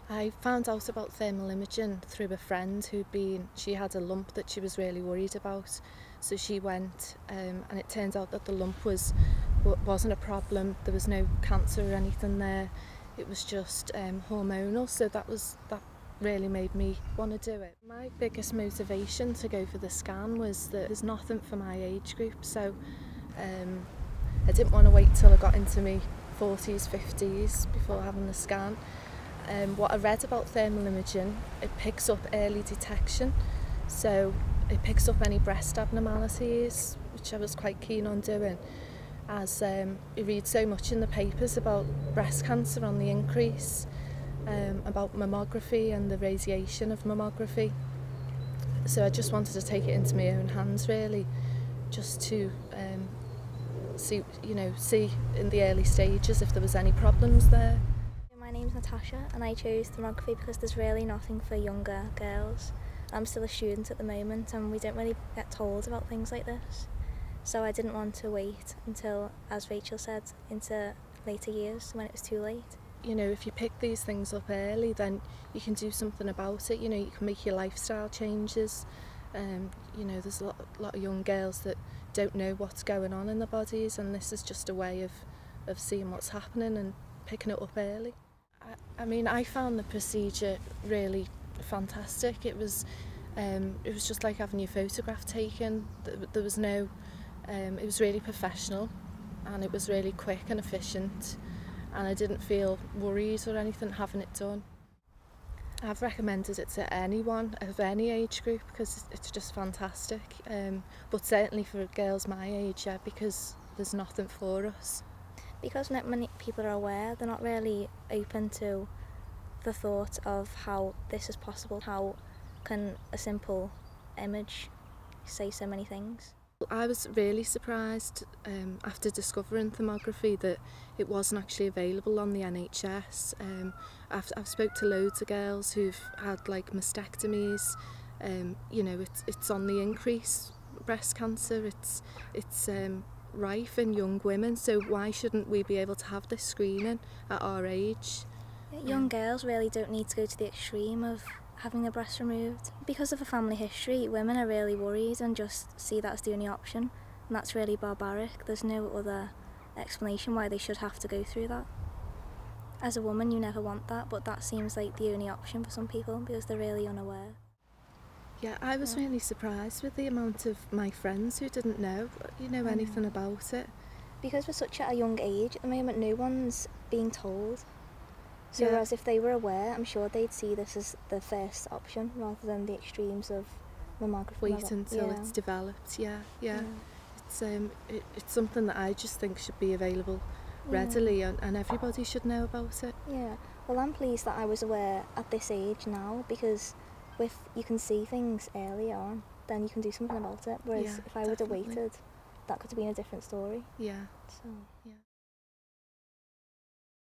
I found out about thermal imaging through a friend she had a lump that she was really worried about. So she went and it turned out that the lump wasn't a problem. There was no cancer or anything there. It was just hormonal, so that really made me want to do it. My biggest motivation to go for the scan was that there's nothing for my age group, so I didn't want to wait till I got into my 40s, 50s before having the scan. What I read about thermal imaging, it picks up early detection, so it picks up any breast abnormalities, which I was quite keen on doing, as you read so much in the papers about breast cancer on the increase, about mammography and the radiation of mammography. So I just wanted to take it into my own hands, really, just to see in the early stages if there was any problems there. My name's Natasha and I chose Thermography because there's really nothing for younger girls. I'm still a student at the moment and we don't really get told about things like this. So I didn't want to wait until, as Rachel said, into later years when it was too late. You know, if you pick these things up early, then you can do something about it. You know, you can make your lifestyle changes. You know, there's a lot of young girls that don't know what's going on in their bodies, and this is just a way of seeing what's happening and picking it up early. I mean, I found the procedure really fantastic. It was just like having your photograph taken. There was no, it was really professional, and it was really quick and efficient, and I didn't feel worried or anything having it done. I've recommended it to anyone of any age group because it's just fantastic, but certainly for girls my age, yeah, because there's nothing for us. Because not many people are aware, they're not really open to the thought of how this is possible. How can a simple image say so many things? I was really surprised after discovering thermography that it wasn't actually available on the NHS. I've spoke to loads of girls who've had like mastectomies. You know, it's on the increase. Breast cancer, it's rife in young women, so why shouldn't we be able to have this screening at our age? Young girls really don't need to go to the extreme of having their breast removed. Because of a family history, women are really worried and just see that as the only option, and that's really barbaric. There's no other explanation why they should have to go through that. As a woman, you never want that, but that seems like the only option for some people because they're really unaware. Yeah, I was really surprised with the amount of my friends who didn't know, anything about it. Because we're such at a young age at the moment, no one's being told. So whereas if they were aware, I'm sure they'd see this as the first option rather than the extremes of mammography. Wait until it's developed, yeah. It's something that I just think should be available readily, and everybody should know about it. Yeah, well, I'm pleased that I was aware at this age now, because if you can see things early on, then you can do something about it. Whereas if I would have waited, that could have been a different story. Yeah. So, yeah.